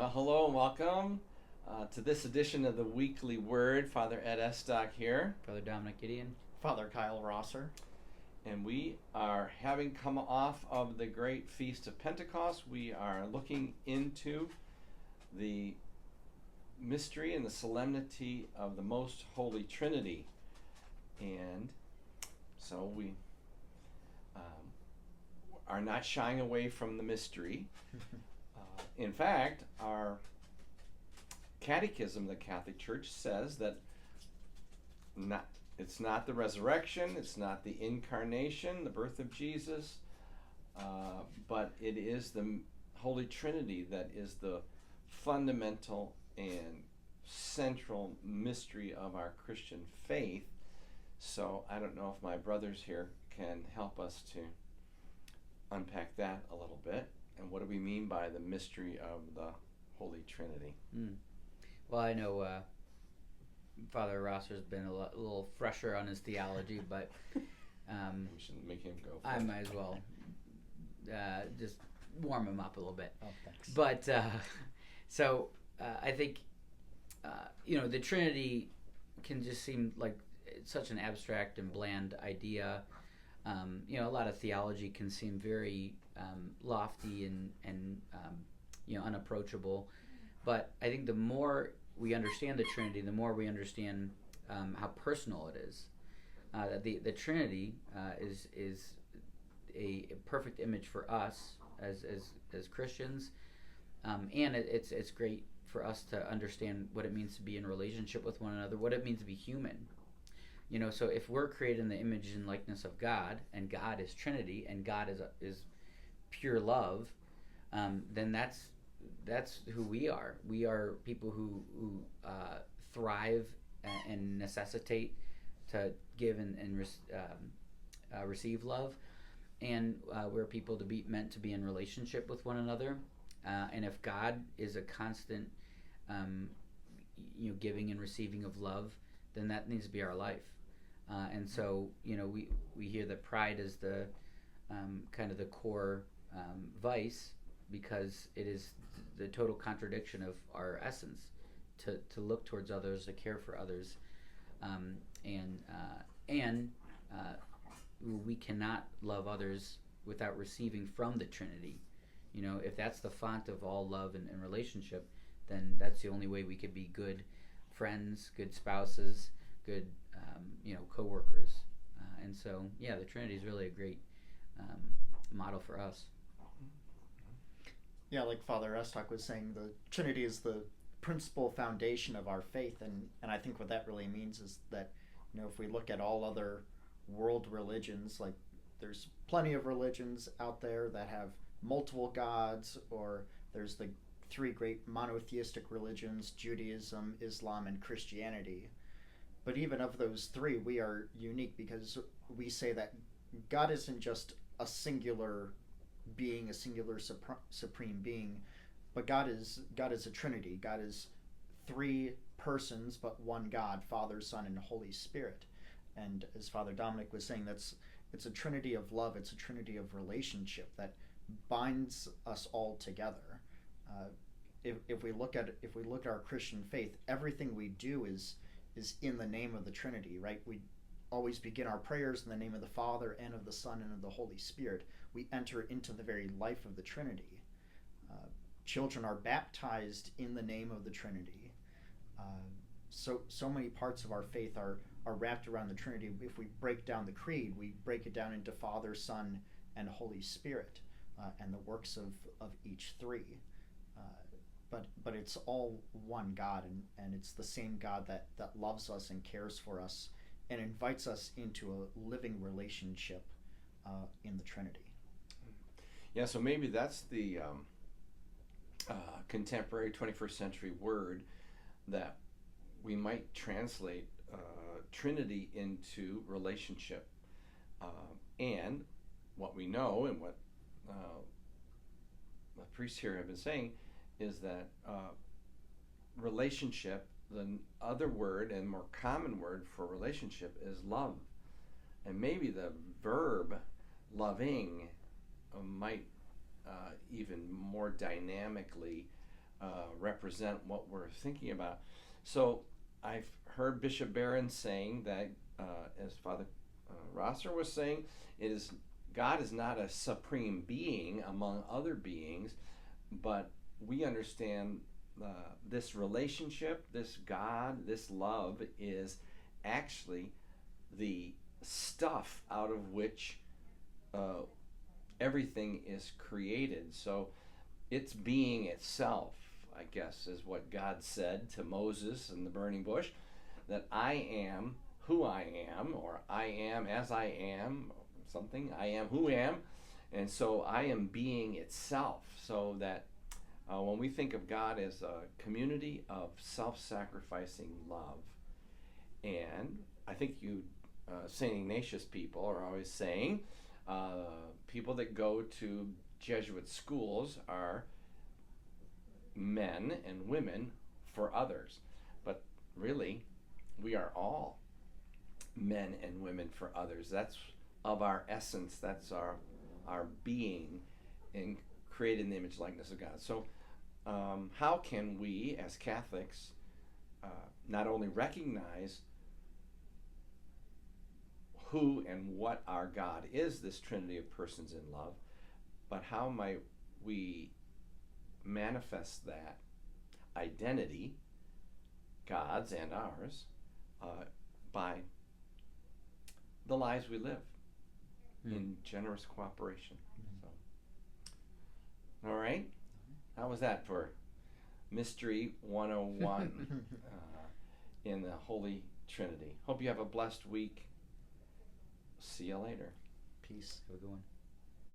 Well, hello and welcome to this edition of the Weekly Word. Father Ed Estock here. Brother Dominic Gideon. Father Kyle Rosser. And we are having come off of the great Feast of Pentecost. We are looking into the mystery and the solemnity of the Most Holy Trinity. And so we are not shying away from the mystery. In fact, our catechism of the Catholic Church says that it's not the resurrection, it's not the incarnation, the birth of Jesus, but it is the Holy Trinity that is the fundamental and central mystery of our Christian faith. So I don't know if my brothers here can help us to unpack that a little bit. And what do we mean by the mystery of the Holy Trinity? Well, I know Father Rosser's been a little fresher on his theology, but we shouldn't make him go first. I might as well just warm him up a little bit. Oh, thanks. But I think the Trinity can just seem like it's such an abstract and bland idea. A lot of theology can seem very lofty and unapproachable. But I think the more we understand the Trinity, the more we understand how personal it is. The Trinity is a perfect image for us as Christians, and it's great for us to understand what it means to be in relationship with one another, what it means to be human. So if we're created in the image and likeness of God, and God is Trinity, and God is pure love, then that's who we are. We are people who thrive and necessitate to give and receive love, and we're people meant to be in relationship with one another. And if God is a constant, giving and receiving of love, then that needs to be our life. And so, we hear that pride is the kind of the core vice, because it is the total contradiction of our essence, to look towards others, to care for others, and we cannot love others without receiving from the Trinity. If that's the font of all love and relationship, then that's the only way we could be good friends, good spouses, good co-workers. And so, the Trinity is really a great model for us. Yeah, like Father Estock was saying, the Trinity is the principal foundation of our faith, and I think what that really means is that, if we look at all other world religions, like there's plenty of religions out there that have multiple gods, or there's the three great monotheistic religions, Judaism, Islam, and Christianity. But even of those three, we are unique because we say that God isn't just a singular being, a singular supreme being, but God is a Trinity. God is three persons, but one God, Father, Son, and Holy Spirit. And as Father Dominic was saying, it's a Trinity of love. It's a Trinity of relationship that binds us all together. If we look at our Christian faith, everything we do is in the name of the Trinity, right? We always begin our prayers in the name of the Father, and of the Son, and of the Holy Spirit. We enter into the very life of the Trinity. Children are baptized in the name of the Trinity. So many parts of our faith are wrapped around the Trinity. If we break down the creed, we break it down into Father, Son, and Holy Spirit, and the works of each three. But it's all one God, and it's the same God that loves us and cares for us and invites us into a living relationship in the Trinity. Yeah, so maybe that's the contemporary 21st century word that we might translate Trinity into relationship. And what we know, and what the priests here have been saying, is that relationship, the other word and more common word for relationship, is love. And maybe the verb loving might even more dynamically represent what we're thinking about. So I've heard Bishop Barron saying that, as Father Rosser was saying, God is not a supreme being among other beings, but we understand this relationship, this God, this love is actually the stuff out of which everything is created. So it's being itself, I guess, is what God said to Moses in the burning bush, that I am who I am, or I am as I am, or something, I am who I am, and so I am being itself. So that when we think of God as a community of self-sacrificing love, and I think St. Ignatius people are always saying, people that go to Jesuit schools are men and women for others. But really, we are all men and women for others. That's of our essence, that's our being, and created in the image and likeness of God. So how can we as Catholics not only recognize who and what our God is, this Trinity of persons in love, but how might we manifest that identity, God's and ours, by the lives we live in generous cooperation. So, all right, how was that for Mystery 101 in the Holy Trinity? Hope you have a blessed week. See you later. Peace. Have a good one.